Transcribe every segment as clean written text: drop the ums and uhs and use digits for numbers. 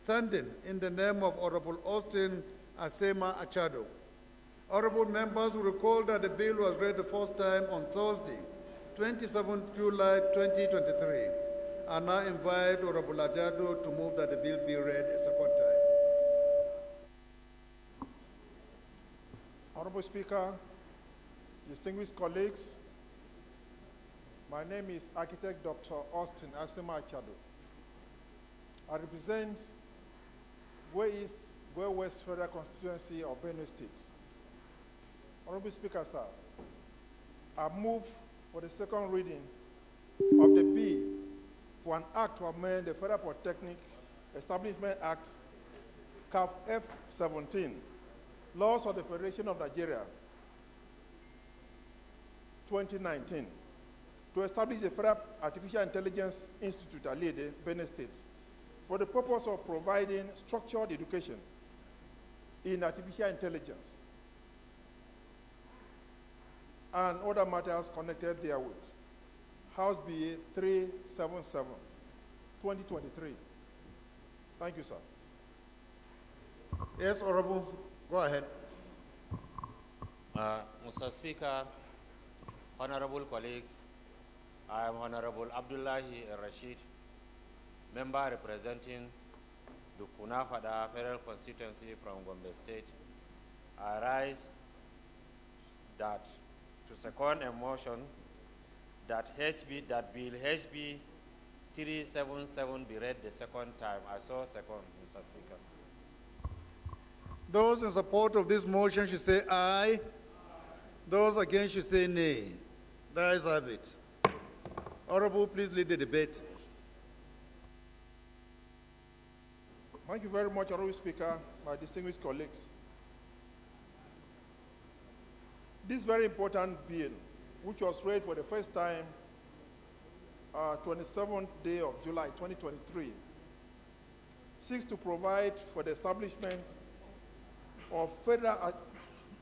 standing in the name of Honorable Austin Asema Achado. Honorable members will recall that the bill was read the first time on Thursday, 27 July 2023. I now invite Honorable Achado to move that the bill be read a second time. Honorable Speaker, distinguished colleagues, my name is Architect Dr. Austin Asema Achado. I represent Gwe East, Gwe West Federal Constituency of Benue State. Honorable Speaker, sir, I move for the second reading of the bill for an act to amend the Federal Polytechnic Establishment Act, CAF F-17, Laws of the Federation of Nigeria, 2019, to establish the Federal Artificial Intelligence Institute, Alede, Benue State, for the purpose of providing structured education in artificial intelligence and other matters connected therewith. House Bill 377, 2023. Thank you, sir. Yes, Honorable, go ahead. Mr. Speaker, honorable colleagues, I am Honorable Abdullahi Rashid, member representing the Kunafada Federal Constituency from Gombe State. I rise that to second a motion that Bill HB 377 be read the second time. I saw second, Mr. Speaker. Those in support of this motion should say aye. Those against should say nay. The ayes have it. Honorable, please lead the debate. Thank you very much, Honorable Speaker, my distinguished colleagues. This very important bill, which was read for the first time 27th day of July 2023, seeks to provide for the establishment of Federal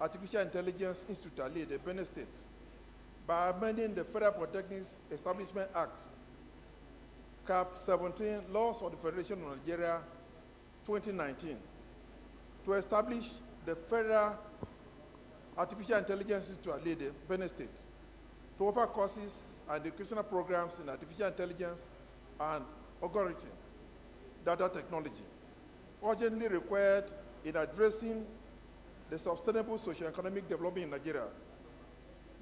Artificial Intelligence Institute, Alede, Benue State, by amending the Federal Polytechnic Establishment Act, CAP 17, Laws of the Federation of Nigeria, 2019, to establish the Federal Artificial Intelligence Institute, Alede, Benue State, to offer courses and educational programs in artificial intelligence and algorithm data technology, urgently required in addressing the sustainable socio-economic development in Nigeria.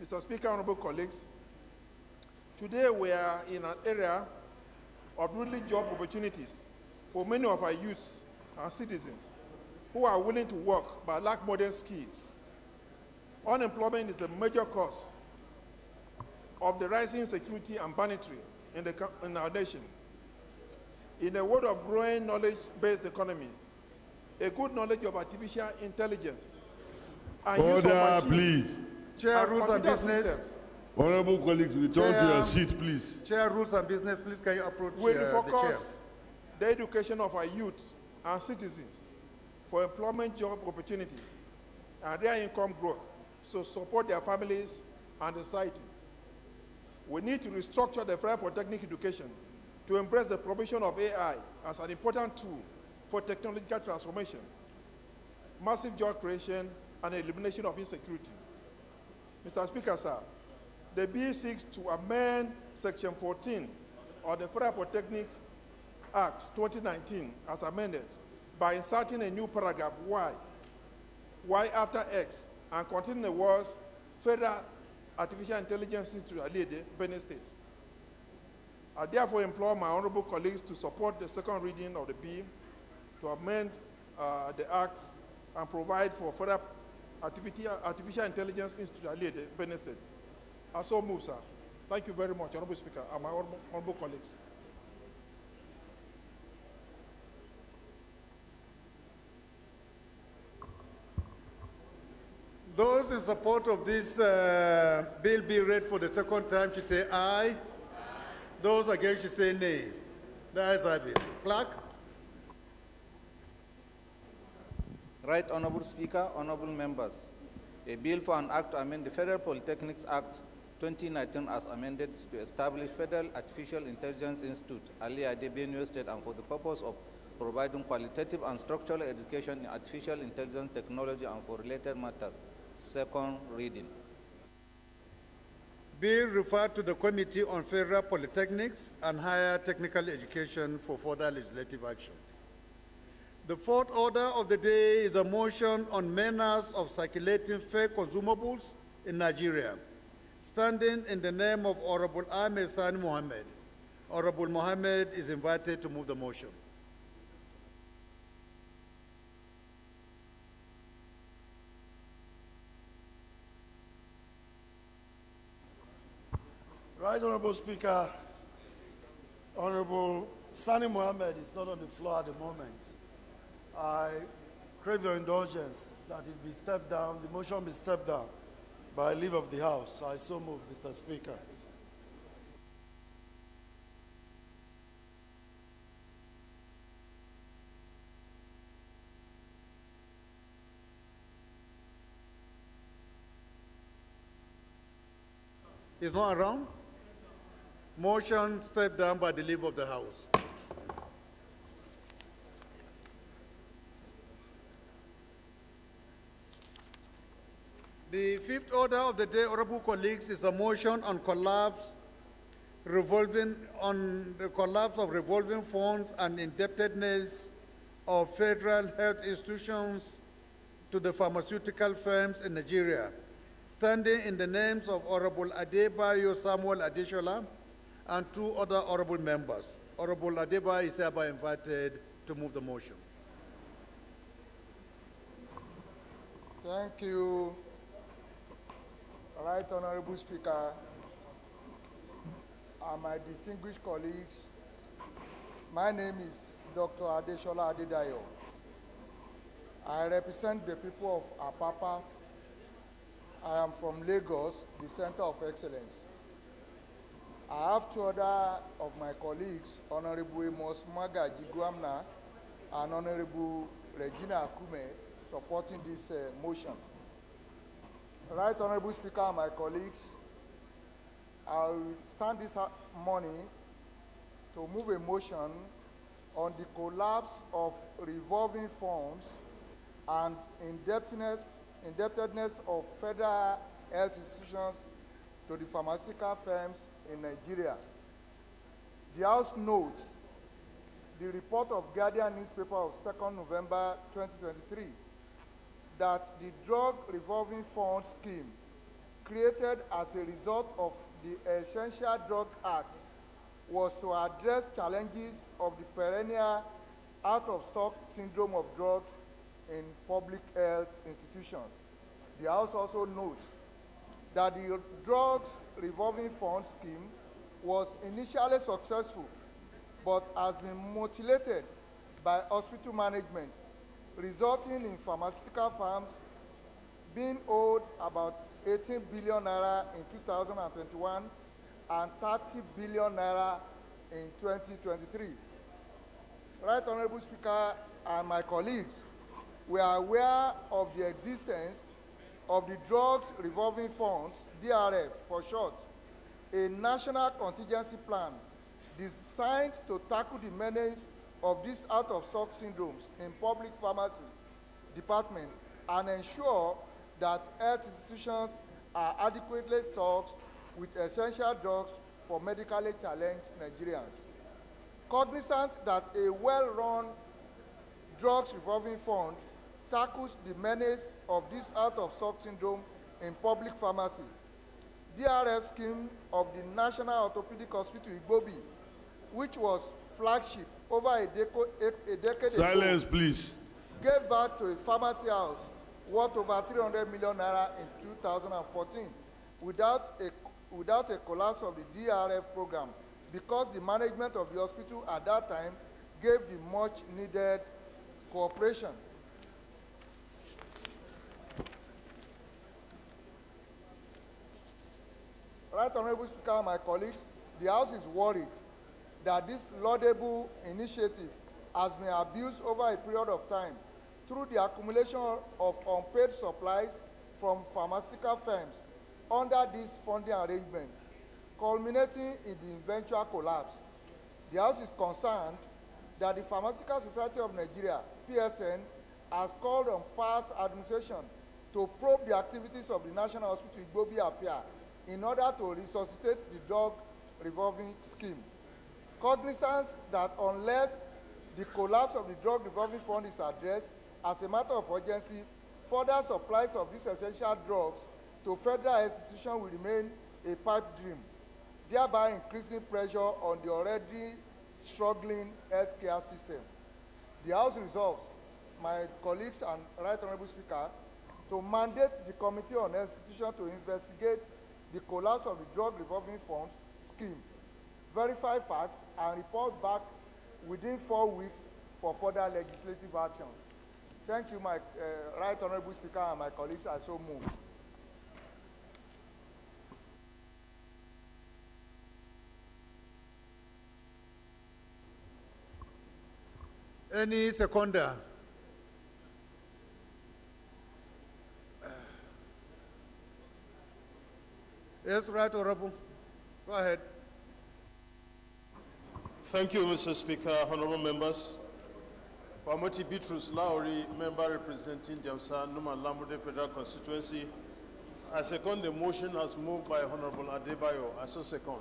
Mr. Speaker, honorable colleagues, today we are in an era of dwindling job opportunities for many of our youths and citizens who are willing to work but lack modern skills. Unemployment is the major cause of the rising insecurity and banditry in our nation. In a world of growing knowledge-based economy, a good knowledge of artificial intelligence and use of machines, please. Chair, rules and business. Systems, Honorable colleagues, return to your seat, please. Chair, rules and business, please can you approach will the chair? focus the education of our youth and citizens for employment job opportunities and their income growth, so support their families and society. We need to restructure the Federal Polytechnic education to embrace the provision of AI as an important tool for technological transformation, massive job creation, and elimination of insecurity. Mr. Speaker, sir, the bill seeks to amend Section 14 of the Federal Polytechnic Act 2019 as amended by inserting a new paragraph Y after X, and containing the words Federal Artificial Intelligence Institute, Alede, Benue State. I therefore implore my honorable colleagues to support the second reading of the bill to amend the Act and provide for Federal Artificial Intelligence Institute, Alede, Benue State. I so move, sir. Thank you very much, Honorable Speaker, and my honorable colleagues. Those in support of this bill be read for the second time should say aye. Those against should say nay. The ayes have it. Clerk. Right Honorable Speaker, honorable members, a bill for an act to amend the Federal Polytechnics Act 2019 as amended to establish Federal Artificial Intelligence Institute, Alede, Benue State, and for the purpose of providing qualitative and structural education in artificial intelligence technology and for related matters. Second reading. Bill referred to the Committee on Federal Polytechnics and Higher Technical Education for further legislative action. The fourth order of the day is a motion on menace of circulating fake consumables in Nigeria, standing in the name of Honorable Ahmed Sani Mohammed. Honorable Mohammed is invited to move the motion. Right, Honorable Speaker. Honorable Sani Mohammed is not on the floor at the moment. I crave your indulgence that it be stepped down, the motion be stepped down by leave of the House. I so move, Mr. Speaker. He's not around? Motion stepped down by the leave of the House. The fifth order of the day, honorable colleagues, is a motion on the collapse of revolving funds and indebtedness of federal health institutions to the pharmaceutical firms in Nigeria, standing in the names of Honorable Adebayo Samuel Adeshola and two other honorable members. Honorable Adebayo is hereby invited to move the motion. Thank you. Right, Honorable Speaker, and my distinguished colleagues, my name is Dr. Adeshola Adedayo. I represent the people of Apapa. I am from Lagos, the Center of Excellence. I have two other of my colleagues, Honorable Amos Magaji Guamna and Honorable Regina Akume, supporting this motion. Right, Honorable Speaker and my colleagues, I will stand this morning to move a motion on the collapse of revolving funds and indebtedness of federal health institutions to the pharmaceutical firms in Nigeria. The House notes the report of Guardian newspaper of 2nd November 2023 that the drug revolving fund scheme created as a result of the Essential Drug Act was to address challenges of the perennial out-of-stock syndrome of drugs in public health institutions. The House also notes that the drugs revolving fund scheme was initially successful, but has been mutilated by hospital management, resulting in pharmaceutical firms being owed about 18 billion naira in 2021 and 30 billion naira in 2023. Right, Honorable Speaker and my colleagues, we are aware of the existence of the Drugs Revolving Funds, DRF for short, a national contingency plan designed to tackle the menace of these out-of-stock syndromes in public pharmacy department and ensure that health institutions are adequately stocked with essential drugs for medically challenged Nigerians. Cognizant that a well-run drugs revolving fund tackles the menace of this out-of-stock syndrome in public pharmacy, DRF scheme of the National Orthopedic Hospital Igbobi, which was flagship over a decade Silence, ago, please. gave back to a pharmacy house worth over 300 million naira in 2014 without a collapse of the DRF program, because the management of the hospital at that time gave the much needed cooperation. Right, Honorable Speaker, my colleagues, the House is worried that this laudable initiative has been abused over a period of time through the accumulation of unpaid supplies from pharmaceutical firms under this funding arrangement, culminating in the eventual collapse. The House is concerned that the Pharmaceutical Society of Nigeria, PSN, has called on past administration to probe the activities of the National Hospital Igbobi Afia in order to resuscitate the drug revolving scheme. Cognizance that unless the collapse of the drug revolving fund is addressed as a matter of urgency, further supplies of these essential drugs to federal institutions will remain a pipe dream, thereby increasing pressure on the already struggling healthcare system. The House resolves, my colleagues and Right Honorable Speaker, to mandate the Committee on Institutions to investigate the collapse of the drug revolving funds scheme, verify facts, and report back within 4 weeks for further legislative action. Thank you, my Right Honorable Speaker and my colleagues. I so move. Any seconder? Yes, Right Honorable. Go ahead. Thank you, Mr. Speaker. Honorable members. Pamoti Bitrus Lauri, member representing Jamsa Numa Lamude Federal Constituency. I second the motion as moved by Honorable Adebayo. I so second.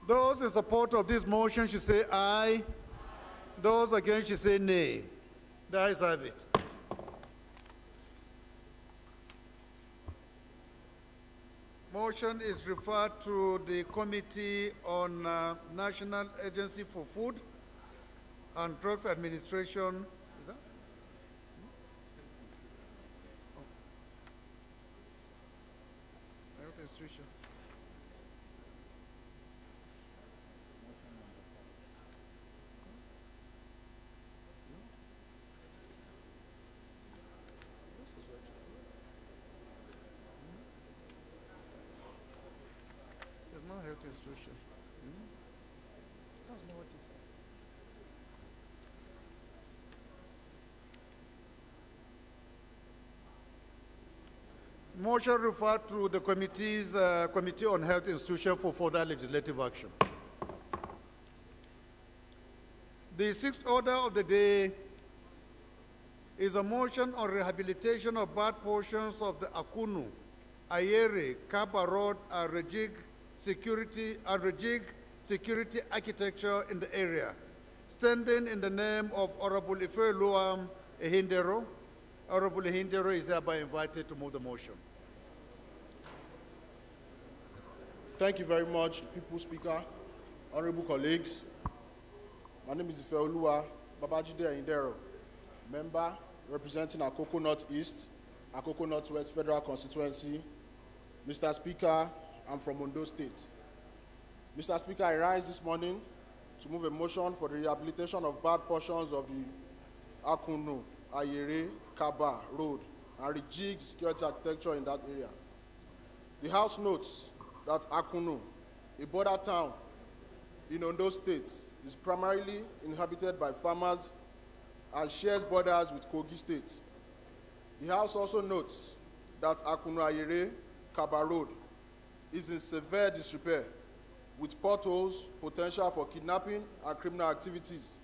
Those in support of this motion should say aye. Those against should say nay. The ayes have it. Motion is referred to the Committee on National Agency for Food and Drugs Administration. Is that? Health Institution. There's no health institution. That's not what it said. Motion referred to the Committee on Health Institution for further legislative action. The sixth order of the day is a motion on rehabilitation of bad portions of the Akunu, Ayere, Kaba Road, and Rejig security architecture in the area, standing in the name of Honorable Ifeluam Ehindero. Honorable Ehindero is hereby invited to move the motion. Thank you very much, People's Speaker, honorable colleagues. My name is Ifeluam Babajide Ehindero, member representing Akoko North East, Akoko North West Federal Constituency. Mr. Speaker, I'm from Ondo State. Mr. Speaker, I rise this morning to move a motion for the rehabilitation of bad portions of the Akunu, Ayere, Kaba Road, and rejigged security architecture in that area. The House notes that Akunu, a border town in Ondo State, is primarily inhabited by farmers and shares borders with Kogi State. The House also notes that Akunu Ayere, Kaba Road is in severe disrepair, with potholes, potential for kidnapping and criminal activities,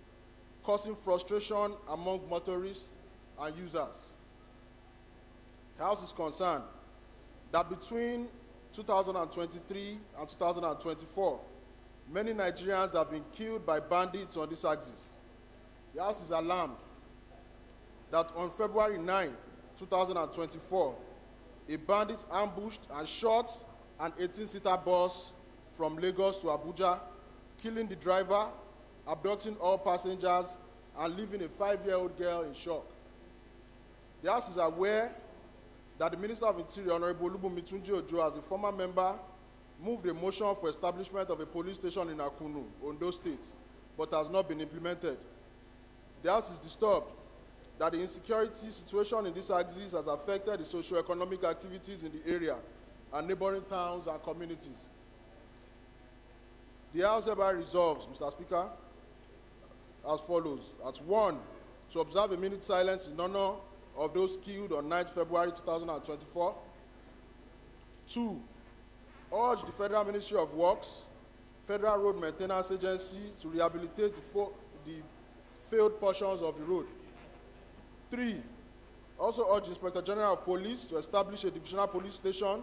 causing frustration among motorists and users. The House is concerned that between 2023 and 2024, many Nigerians have been killed by bandits on this axis. The House is alarmed that on February 9, 2024, a bandit ambushed and shot an 18-seater bus from Lagos to Abuja, killing the driver, abducting all passengers, and leaving a 5-year-old girl in shock. The House is aware that the Minister of Interior, Honorable Olubunmi Tunji Ojo, as a former member, moved a motion for establishment of a police station in Akunu, Ondo State, but has not been implemented. The House is disturbed that the insecurity situation in this axis has affected the socio-economic activities in the area and neighboring towns and communities. The House hereby resolves, Mr. Speaker, as follows. At 1, to observe a minute silence in honor of those killed on 9th February 2024. 2, urge the Federal Ministry of Works, Federal Road Maintenance Agency to rehabilitate the failed portions of the road. 3, also urge the Inspector General of Police to establish a divisional police station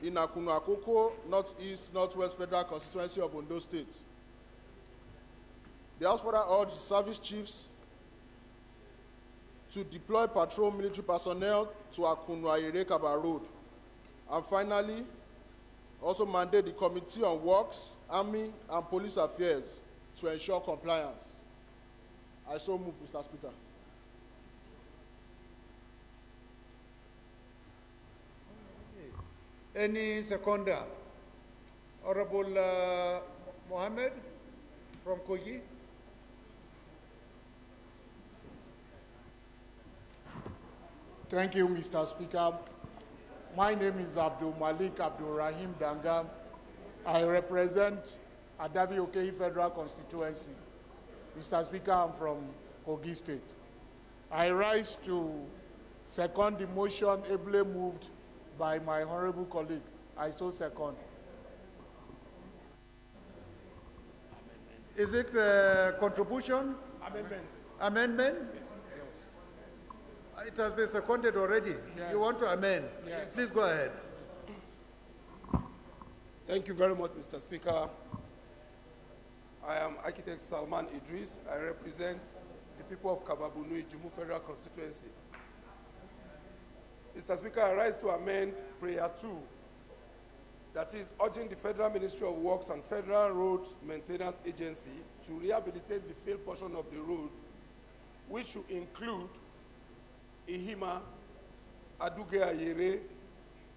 in Akunu Akoko, Northeast, Northwest Federal Constituency of Ondo State. The House further urges service chiefs to deploy patrol military personnel to Akunu Ayere Kaba Road. And finally, also mandate the Committee on Works, Army, and Police Affairs to ensure compliance. I so move, Mr. Speaker. Any seconder? Honorable Mohammed from Kogi. Thank you, Mr. Speaker. My name is Abdul Malik Abdul Rahim Danga. I represent Adavi Okehi Federal Constituency. Mr. Speaker, I'm from Kogi State. I rise to second the motion ably moved by my honorable colleague. I so second. Is it a contribution? Amendment. Amendment? It has been seconded already. Yes. You want to amend? Yes. Please go ahead. Thank you very much, Mr. Speaker. I am Architect Salman Idris. I represent the people of Kababunui, Jumu Federal Constituency. Mr. Speaker, I rise to amend Prayer 2, that is urging the Federal Ministry of Works and Federal Road Maintenance Agency to rehabilitate the failed portion of the road, which should include Ihima, Aduge Ayere,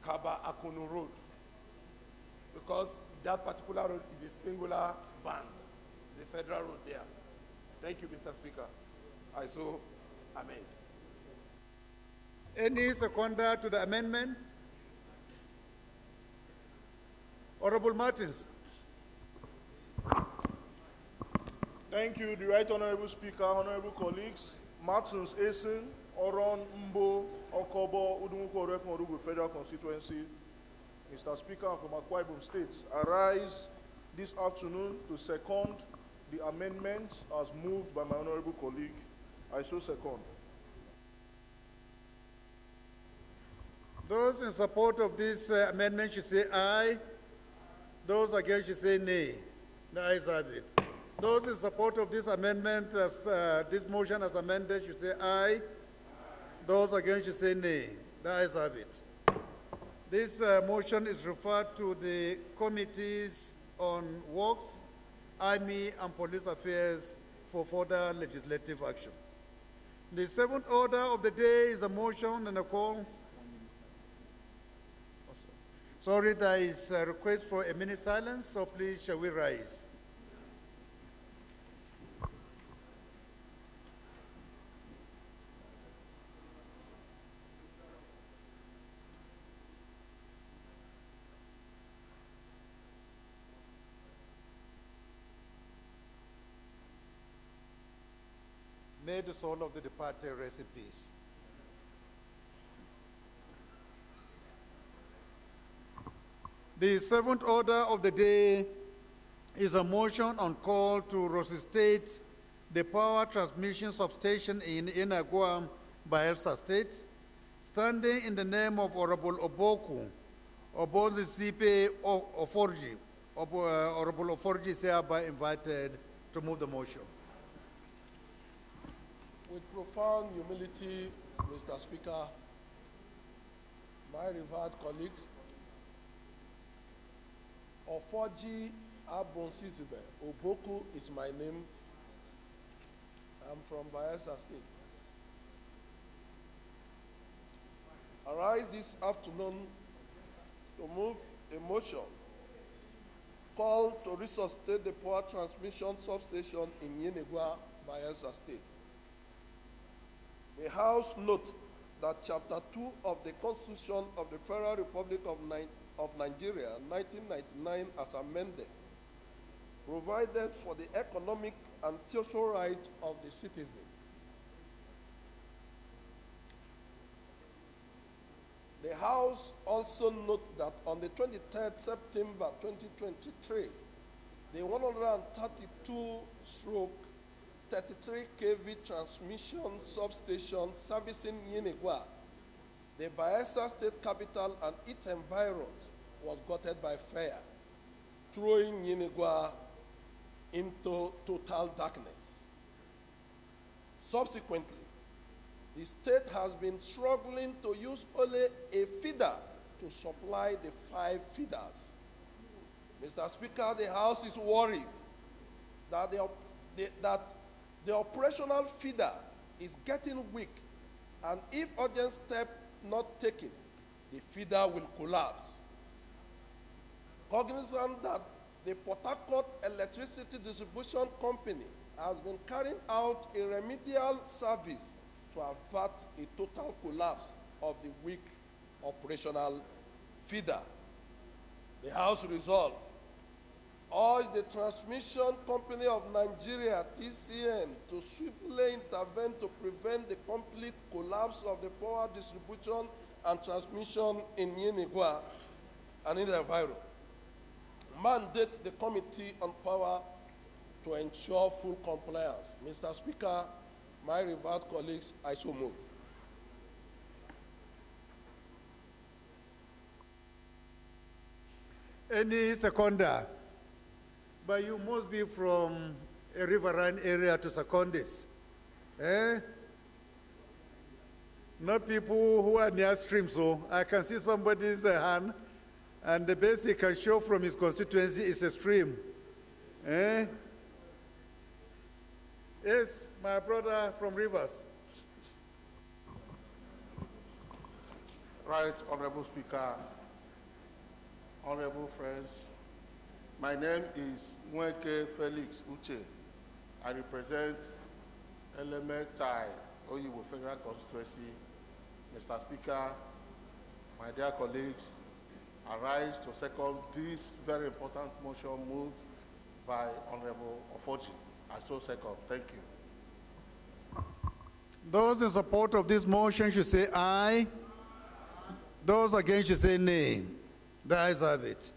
Kaba Akunu Road, because that particular road is a singular band, the federal road there. Thank you, Mr. Speaker. I so amend. Any seconder to the amendment? Honorable Martins. Thank you, the Right Honorable Speaker, honorable colleagues. Martins Esin, Oron Mbo, Okobo, Udumuko from Orugu Federal Constituency. Mr. Speaker, from Akwa Ibom State, I rise this afternoon to second the amendments as moved by my honorable colleague. I so second. Those in support of this amendment should say aye. Those against should say nay. The ayes have it. Those in support of this amendment, as this motion as amended, should say aye. Those against should say nay. The ayes have it. This motion is referred to the Committees on Works, Army, and Police Affairs for further legislative action. The seventh order of the day is a motion and a call. Sorry, there is a request for a minute silence, so please shall we rise? May the soul of the departed rest in peace. The seventh order of the day is a motion on call to resuscitate the power transmission substation in Inagua, Bayelsa State, standing in the name of Honorable Oboku, Obozi Sipe Oforji. Honorable Oforji is hereby invited to move the motion. With profound humility, Mr. Speaker, my revered colleagues, Oforji Abonsisibe, Oboku is my name. I'm from Bayelsa State. I rise this afternoon to move a motion called to resuscitate the power transmission substation in Yenegua, Bayelsa State. The House notes that Chapter 2 of the Constitution of the Federal Republic of Nigeria, 1999, as amended, provided for the economic and social rights of the citizen. The House also notes that on the 23rd September 2023, the 132/33 kV transmission substation servicing Yenigua, the Bayelsa State capital and its environs, was gutted by fire, throwing Yenigua into total darkness. Subsequently, the state has been struggling to use only a feeder to supply the 5 feeders. Mr. Speaker, the House is worried that the operational feeder is getting weak, and if urgent steps not taken, the feeder will collapse. Cognizant that the Port Harcourt Electricity Distribution Company has been carrying out a remedial service to avert a total collapse of the weak operational feeder, the House resolved urge the Transmission Company of Nigeria, TCN, to swiftly intervene to prevent the complete collapse of the power distribution and transmission in Yenigua and in the environment. Mandate the Committee on Power to ensure full compliance. Mr. Speaker, my revered colleagues, I so move. Any seconder? But you must be from a riverine area to second this. Eh? Not people who are near stream, so I can see somebody's hand, and the best he can show from his constituency is a stream. Eh? Yes, my brother from Rivers. Right, Honorable Speaker, honorable friends, my name is Nweke Felix Uche. I represent Elementai Oyibo Federal Constituency. Mr. Speaker, my dear colleagues, I rise to second this very important motion moved by Honorable Ofoji. I so second. Thank you. Those in support of this motion should say aye. Those against should say nay. The ayes have it.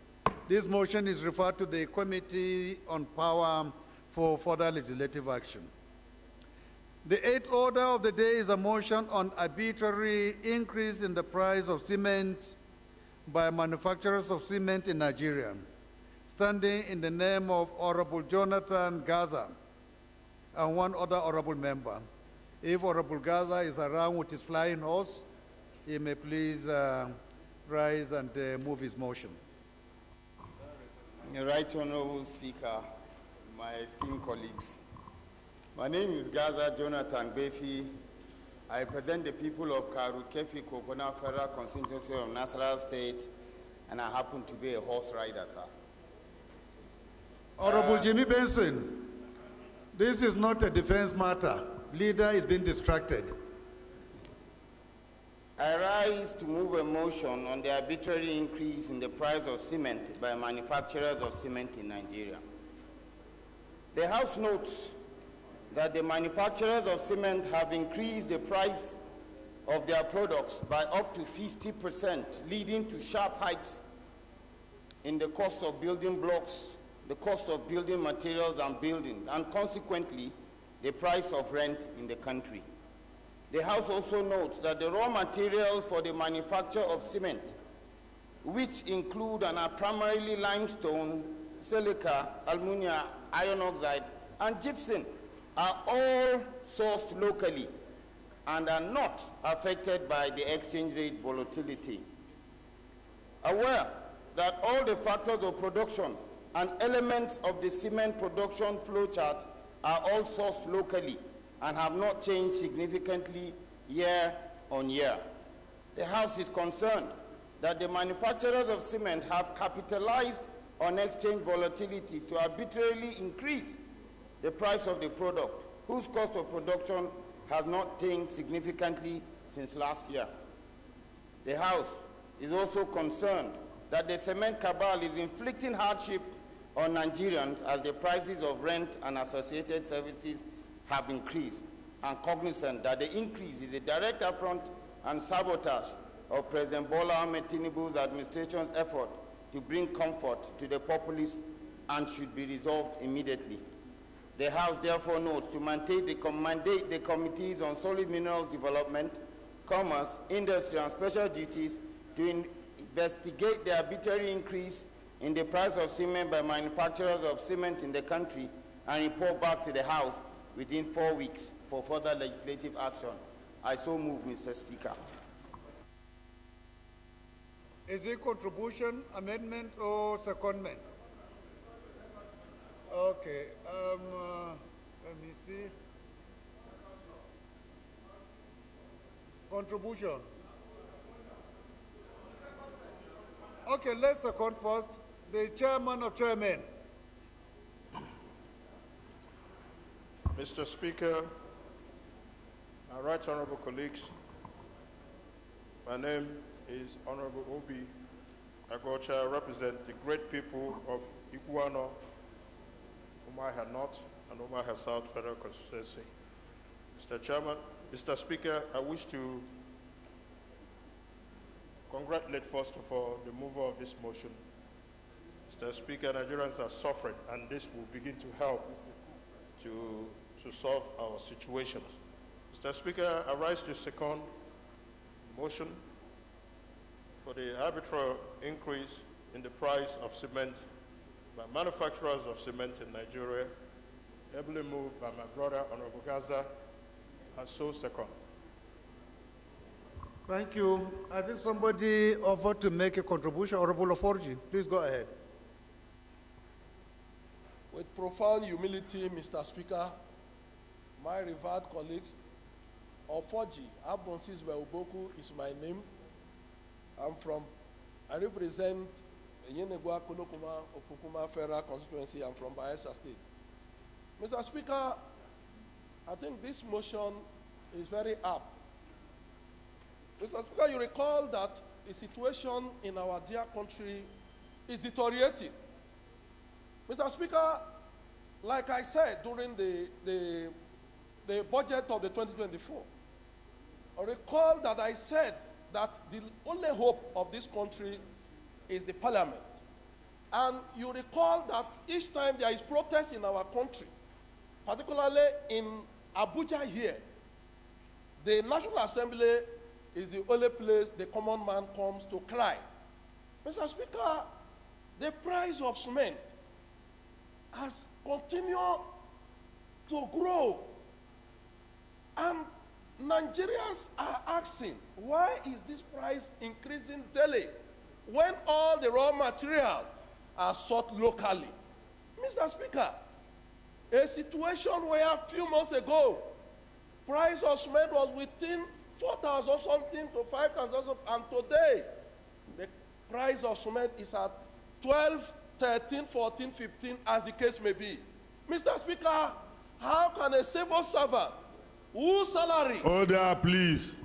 This motion is referred to the Committee on Power for further legislative action. The 8th order of the day is a motion on arbitrary increase in the price of cement by manufacturers of cement in Nigeria, standing in the name of Honorable Jonathan Gaza and one other honorable member. If Honorable Gaza is around with his flying horse, he may please rise and move his motion. Right Honorable Speaker, my esteemed colleagues. My name is Gaza Jonathan Befi. I represent the people of Karu Kefi Kokona Federal Constituency of Nasarawa State, and I happen to be a horse rider, sir. Honorable Jimmy Benson, this is not a defense matter. Leader is being distracted. I rise to move a motion on the arbitrary increase in the price of cement by manufacturers of cement in Nigeria. The House notes that the manufacturers of cement have increased the price of their products by up to 50%, leading to sharp hikes in the cost of building blocks, the cost of building materials and buildings, and consequently, the price of rent in the country. The House also notes that the raw materials for the manufacture of cement, which include and are primarily limestone, silica, alumina, iron oxide, and gypsum, are all sourced locally and are not affected by the exchange rate volatility. Aware that all the factors of production and elements of the cement production flowchart are all sourced locally and have not changed significantly year on year. The House is concerned that the manufacturers of cement have capitalized on exchange volatility to arbitrarily increase the price of the product, whose cost of production has not changed significantly since last year. The House is also concerned that the cement cabal is inflicting hardship on Nigerians as the prices of rent and associated services have increased, and cognizant that the increase is a direct affront and sabotage of President Bola Ahmed Tinubu's administration's effort to bring comfort to the populace and should be resolved immediately. The House therefore notes to mandate the committees on solid minerals development, commerce, industry, and special duties to investigate the arbitrary increase in the price of cement by manufacturers of cement in the country and report back to the House within 4 weeks for further legislative action. I so move, Mr. Speaker. Is it contribution, amendment, or secondment? Okay. Let me see. Contribution. Okay, let's second first. The chairman of chairmen. Mr. Speaker, my right honorable colleagues, my name is Honorable Obi Agocha. I represent the great people of Iguano, Umuahia North and Umuahia South Federal Constituency. Mr. Chairman, Mr. Speaker, I wish to congratulate first of all the mover of this motion. Mr. Speaker, Nigerians are suffering, and this will begin to help to solve our situations. Mr. Speaker, I rise to second motion for the arbitrary increase in the price of cement by manufacturers of cement in Nigeria, ably moved by my brother, Honorable Gaza, and so second. Thank you. I think somebody offered to make a contribution. Honorable Oforji, please go ahead. With profound humility, Mr. Speaker, my revered colleagues, Oforji Abonsis Uboku is my name. I represent Yenegua Kolokuma Opukuma Federal Constituency. I'm from Bayelsa State. Mr. Speaker, I think this motion is very apt. Mr. Speaker, you recall that the situation in our dear country is deteriorating. Mr. Speaker, like I said during the budget of the 2024, I recall that I said that the only hope of this country is the parliament. And you recall that each time there is protest in our country, particularly in Abuja here, the National Assembly is the only place the common man comes to cry. Mr. Speaker, the price of cement has continued to grow. And Nigerians are asking, why is this price increasing daily when all the raw material are sought locally? Mr. Speaker, a situation where a few months ago, price of cement was within 4,000 something to 5,000, and today, the price of cement is at 12, 13, 14, 15, as the case may be. Mr. Speaker, how can a civil servant whose salary... Order, please.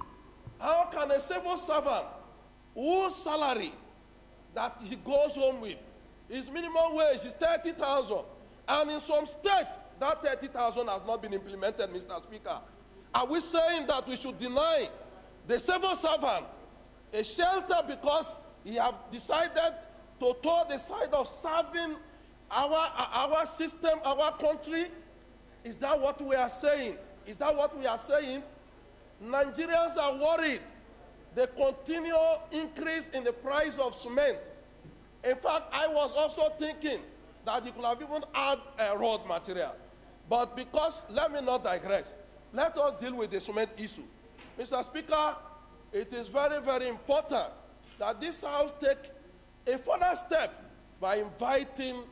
How can a civil servant whose salary that he goes home with, his minimum wage is 30,000, and in some state, that 30,000 has not been implemented, Mr. Speaker? Are we saying that we should deny the civil servant a shelter because he have decided to toe the side of serving our system, our country? Is that what we are saying? Is that what we are saying? Nigerians are worried. The continual increase in the price of cement. In fact, I was also thinking that you could have even add a road material. But because, let me not digress, let us deal with the cement issue. Mr. Speaker, it is very, very important that this House take a further step by inviting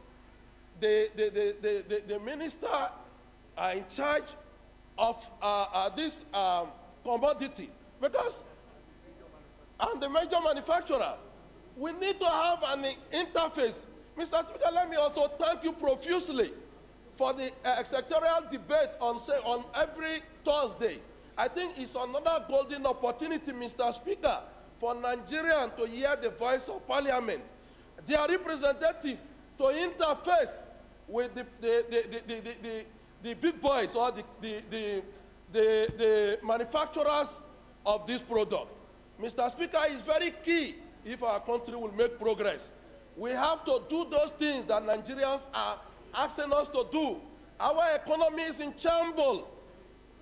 the minister in charge of this commodity, because, and the major manufacturer, we need to have an interface. Mr. Speaker, let me also thank you profusely for the sectorial debate on every Thursday. I think it's another golden opportunity, Mr. Speaker, for Nigerians to hear the voice of Parliament, their representative, to interface with the big boys or the manufacturers of this product. Mr. Speaker, it's very key if our country will make progress. We have to do those things that Nigerians are asking us to do. Our economy is in shambles.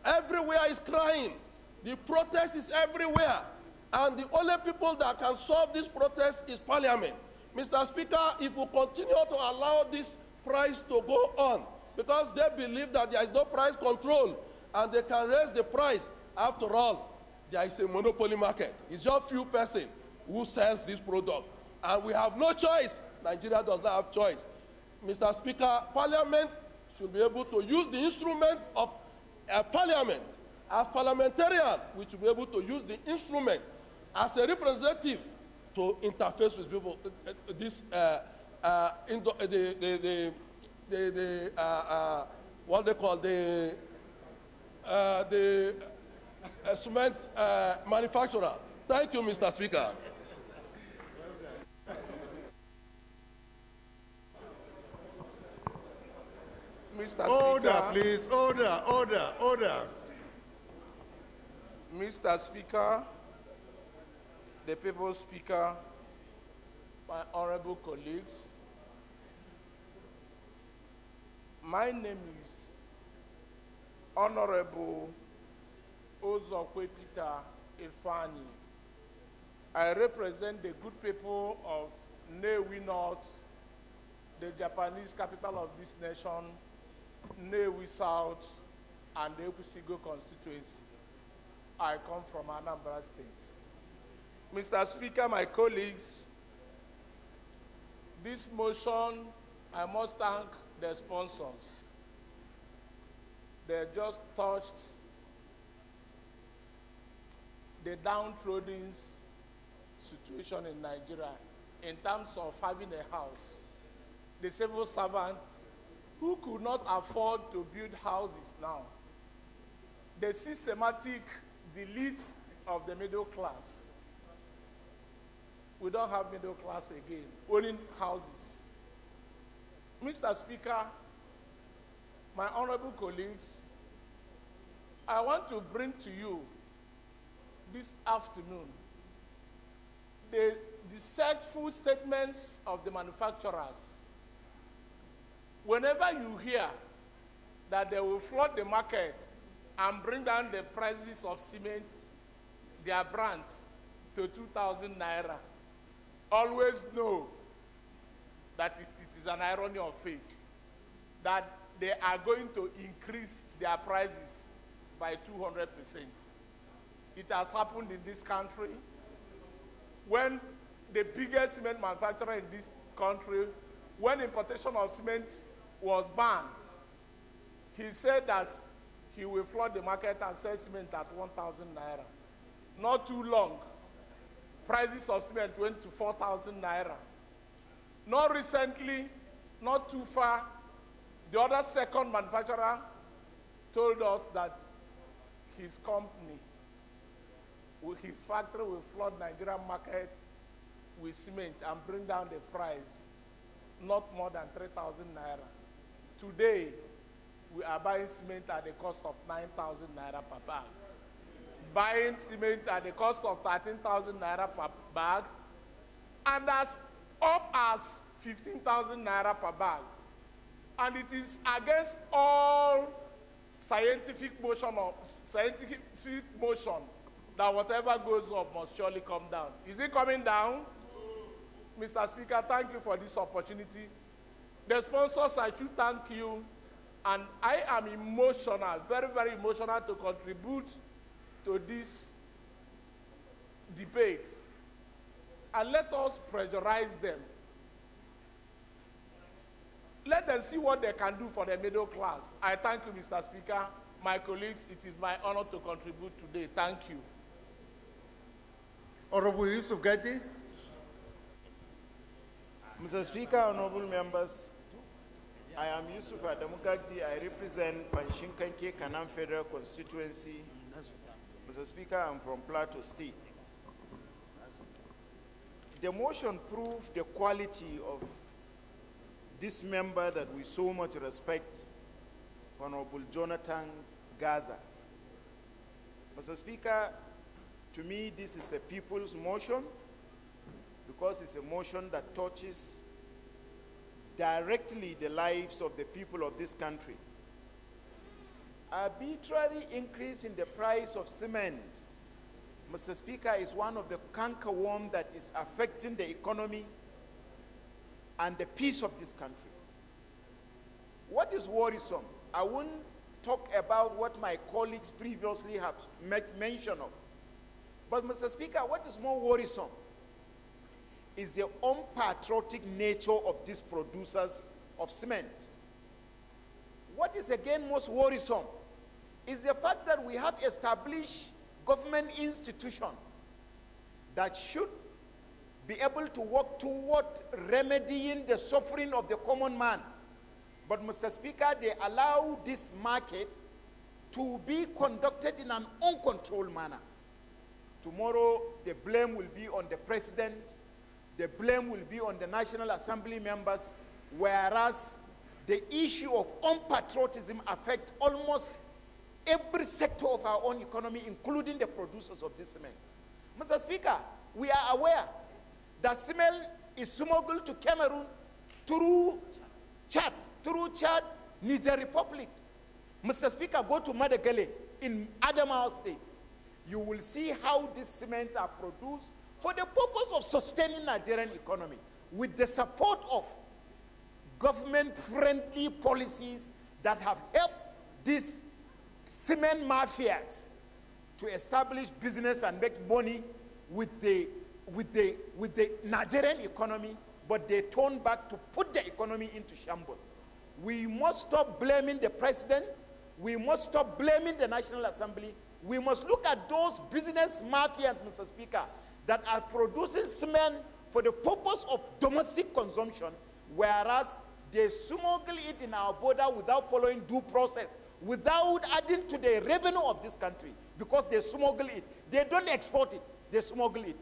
Everywhere is crying. The protest is everywhere. And the only people that can solve this protest is Parliament. Mr. Speaker, if we continue to allow this price to go on, because they believe that there is no price control and they can raise the price, after all, there is a monopoly market. It's just few persons who sells this product. And we have no choice. Nigeria does not have choice. Mr. Speaker, Parliament should be able to use the instrument of Parliament. As parliamentarian, we should be able to use the instrument as a representative to interface with people. What they call the cement manufacturer. Thank you, Mr. Speaker. Mr. Order, Speaker, please. Order, order, order. Mr. Speaker, the People's Speaker, My honorable colleagues, my name is Honorable Ozokwe Peter Ifani. I represent the good people of Nnewi North, the Japanese capital of this nation, Nnewi South, and the Ekwusigo constituency. I come from Anambra State. Mr. Speaker, my colleagues, This motion, I must thank the sponsors. They just touched the downtrodden situation in Nigeria in terms of having a house. The civil servants who could not afford to build houses now. The systematic delete of the middle class. We don't have middle class again, owning houses. Mr. Speaker, my honorable colleagues, I want to bring to you this afternoon the deceitful statements of the manufacturers. Whenever you hear that they will flood the market and bring down the prices of cement, their brands, to 2,000 naira, always know that it is an irony of fate, that they are going to increase their prices by 200%. It has happened in this country when the biggest cement manufacturer in this country, when importation of cement was banned, he said that he will flood the market and sell cement at 1,000 naira. Not too long, prices of cement went to 4,000 naira. Not recently, not too far, the other second manufacturer told us that his company, his factory will flood Nigerian market with cement and bring down the price not more than 3,000 naira. Today, we are buying cement at the cost of 9,000 naira per bag. Buying cement at the cost of 13,000 naira per bag, and as up as 15,000 naira per bag. And it is against all scientific motion that whatever goes up must surely come down. Is it coming down? Mr. Speaker, thank you for this opportunity. The sponsors, I should thank you. And I am emotional, very, very emotional to contribute to this debate. And let us pressurize them. Let them see what they can do for the middle class. I thank you, Mr. Speaker. My colleagues, it is my honor to contribute today. Thank you. Honorable Yusuf Gadi. Mr. Speaker, honorable members, I am Yusuf Adamu Gadi. I represent Panshinkanke Kanam Federal Constituency Mr. Speaker, I'm from Plateau State. The motion proved the quality of this member that we so much respect, Honorable Jonathan Gaza. Mr. Speaker, to me, this is a people's motion because it's a motion that touches directly the lives of the people of this country. Arbitrary increase in the price of cement, Mr. Speaker, is one of the cankerworm that is affecting the economy and the peace of this country. What is worrisome? I won't talk about what my colleagues previously have made mention of. But, Mr. Speaker, what is more worrisome is the unpatriotic nature of these producers of cement. What is again most worrisome is the fact that we have established government institutions that should be able to work toward remedying the suffering of the common man. But, Mr. Speaker, they allow this market to be conducted in an uncontrolled manner. Tomorrow, the blame will be on the president, the blame will be on the National Assembly members, whereas the issue of unpatriotism affects almost every sector of our own economy, including the producers of this cement. Mr. Speaker, we are aware that cement is smuggled to Cameroon through Chad, Niger Republic. Mr. Speaker, go to Madagali in Adamawa State. You will see how these cements are produced for the purpose of sustaining Nigerian economy with the support of government-friendly policies that have helped these cement mafias to establish business and make money with the Nigerian economy, but they turn back to put the economy into shambles. We must stop blaming the president. We must stop blaming the National Assembly. We must look at those business mafias, Mr. Speaker, that are producing cement for the purpose of domestic consumption, whereas they smuggle it in our border without following due process, without adding to the revenue of this country, because they smuggle it. They don't export it, they smuggle it.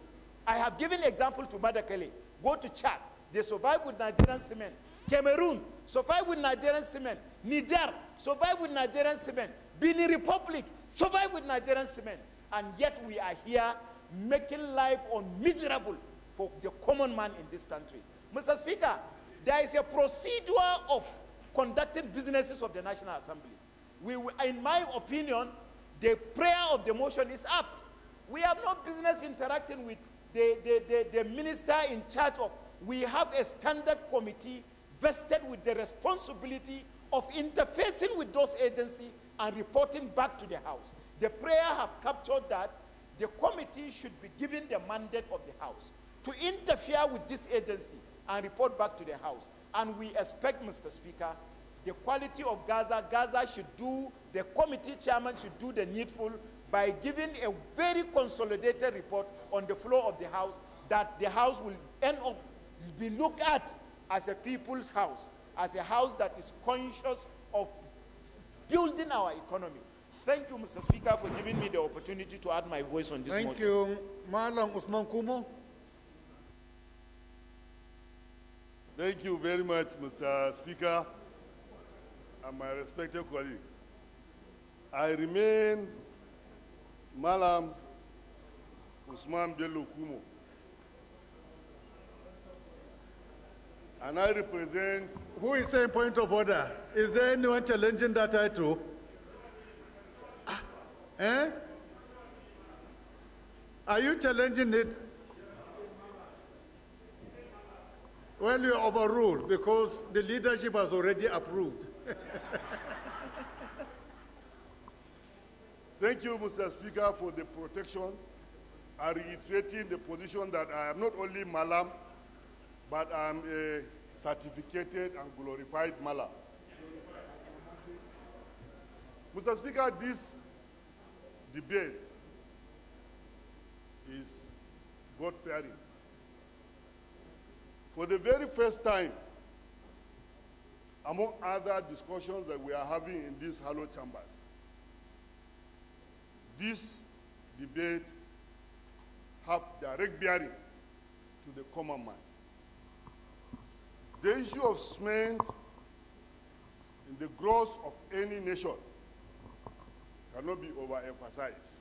I have given example to Madakele. Go to Chad, they survive with Nigerian cement. Cameroon, survive with Nigerian cement. Niger, survive with Nigerian cement. Benin Republic, survive with Nigerian cement. And yet we are here making life miserable for the common man in this country. Mr. Speaker, there is a procedure of conducting businesses of the National Assembly. In my opinion, the prayer of the motion is apt. We have no business interacting with the minister in charge of. We have a standard committee vested with the responsibility of interfacing with those agencies and reporting back to the House. The prayer have captured that the committee should be given the mandate of the House to interfere with this agency and report back to the House. And we expect, Mr. Speaker, the quality of Gaza should do, the committee chairman should do the needful by giving a very consolidated report on the floor of the House, that the House will end up be looked at as a people's house, as a house that is conscious of building our economy. Thank you, Mr. Speaker, for giving me the opportunity to add my voice on this motion. Thank you. Malam Usman Kumo. Thank you very much, Mr. Speaker, and my respected colleague. I remain Malam Usman Bello Kumo, and I represent... Who is saying point of order? Is there anyone challenging that title? Eh? Are you challenging it? Well, you are overruled because the leadership has already approved. Thank you, Mr. Speaker, for the protection and reiterating the position that I am not only Malam, but I am a certificated and glorified Malam. Mr. Speaker, this debate is God-fearing. For the very first time, among other discussions that we are having in these hallowed chambers, this debate have direct bearing to the common man. The issue of cement in the growth of any nation cannot be overemphasized.